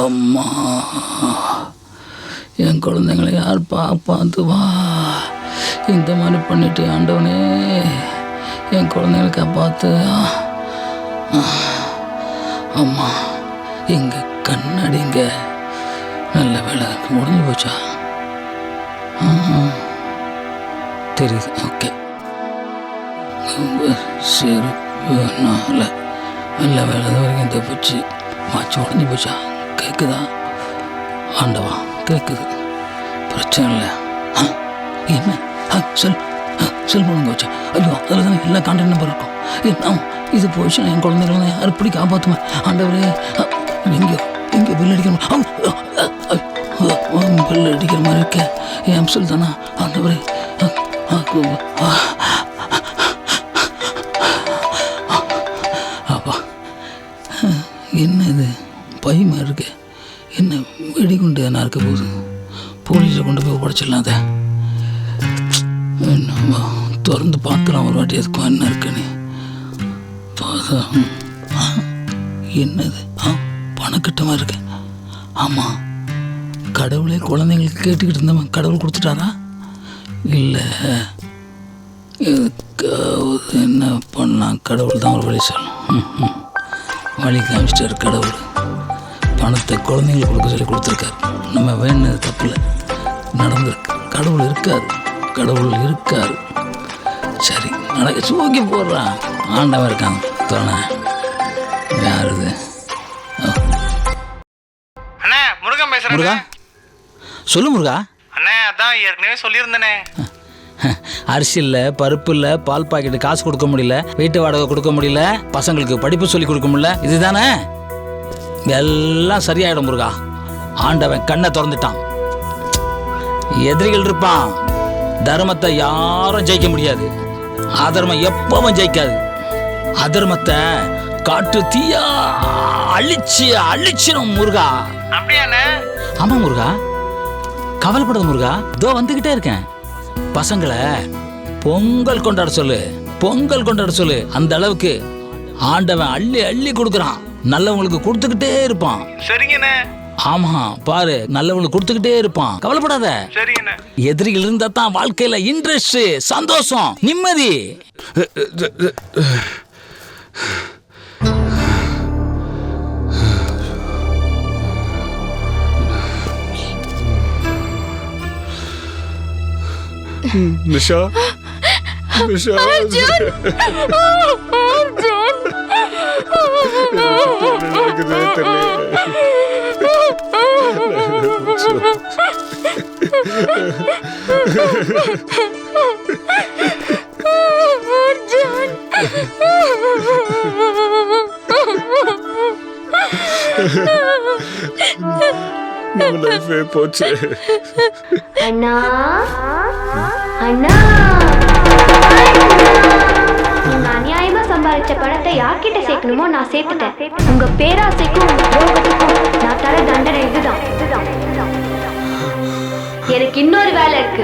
அம்மா, என் குழந்தைங்களை யார் பார்த்துவா? இந்த மாதிரி பண்ணிட்டு ஆண்டவனே, என் குழந்தைங்களை காப்பாத்து. அம்மா, இங்கே கண்ணாடிங்க நல்ல வேலை முடிஞ்சு போச்சா? தெரியுது. ஓகே, செருப்புனால நல்ல வேலை வரைக்கும் தப்பிச்சு. மாச்சு உடஞ்சி போச்சா? கேட்குதா? ஆண்டவா, கேட்குது. பிரச்சனை இல்லை. என்ன செல்போன் வச்சா? ஐயோ, அதில் தானே எல்லா கான்டாக்ட் நம்பர் இருக்கும். என்ன இது போச்சுன்னா என் குழந்தைகளை யார் எப்படி காப்பாற்றுவேன்? ஆண்டவரே, எங்கே பில் அடிக்கணும்? பில் அடிக்கிற மாதிரி இருக்க என் சொல் தானா? ஆண்டவரே, அப்பா, என்ன இது பயமா இருக்கு? என்ன வெடிகுண்டு என்ன இருக்க போகுது? போலீஸில் கொண்டு போய் உடச்சிடலாம். அதை திறந்து பார்க்கலாம் ஒரு வாட்டி, எதுக்கும் என்ன இருக்குன்னு. என்னது? பணக்கட்டமாக இருக்கு. ஆமாம், கடவுளே குழந்தைங்களுக்கு கேட்டுக்கிட்டு இருந்தவன் கடவுள் கொடுத்துட்டாரா? இல்லை, என்ன பண்ணலாம்? கடவுள் தான் ஒரு வழி சொல்லணும். வழி காமிச்சிட்டார் கடவுள். பணத்தை குழந்தைங்களுக்கு கொடுக்க சொல்லி கொடுத்துருக்காரு. நம்ம வேணுனது தப்பில்லை, நடந்திருக்கு. கடவுள் இருக்கார், கடவுள் இருக்கார். சரி, நடக்க சூக்கி போடுறான். ஆண்டவன் இருக்காங்க. தோணை யார் இது? அண்ணா, முருகன் பேசுறேன். முருகா, சொல்லு முருகா. அண்ணா, அதான் ஏற்கனவே சொல்லியிருந்தேனே. அரிசி இல்லை, பருப்பு இல்லை, பால் பாக்கெட்டு காசு கொடுக்க முடியல, வீட்டு வாடகை கொடுக்க முடியல, பசங்களுக்கு படிப்பு சொல்லி கொடுக்க முடியல. இதுதானே? எல்லாம் சரியாயிடும் முருகா. ஆண்டவன் கண்ணை திறந்துட்டான். எதிரிகள் இருப்பான், தர்மத்தை யாரும் ஜெயிக்க முடியாது. அதர்மம் எப்பவும் ஜெயிக்காது. அதர்மத்தை காட்டு தீயா அழிச்சிடும் முருகா. அப்படியாண்ணே? ஆமா முருகா, கவலைப்படாத முருகா. இதோ வந்துகிட்டே இருக்கேன். பசங்களை பொங்கல் கொண்டாட சொல்லு, பொங்கல் கொண்டாட சொல்லு. அந்த அளவுக்கு ஆண்டவன் அள்ளி அள்ளி கொடுக்குறான். நல்லவங்களுக்கு கொடுத்துக்கிட்டே இருப்பான். சரிங்கண்ணே. ஆமா, பாரு, நல்லவங்களுக்கு கொடுத்துக்கிட்டே இருப்பான். கவலைப்படாத. சரிங்கண்ணே. எதிரிகள் இருந்தா தான் வாழ்க்கையில இன்ட்ரெஸ்ட், சந்தோஷம், நிம்மதி. நிஷா, நிஷா, போச்சு. அண்ணா, அண்ணா, நீங்க அநியாயமா சம்பாதிச்ச பணத்தை யார்கிட்ட சேர்க்கணுமோ நான் சேர்த்துட்டேன். உங்க பேராசைக்கும் உங்க துரோகத்துக்கும் நான் தர தண்டனை இதுதான். எனக்கு இன்னொரு வேலை இருக்கு.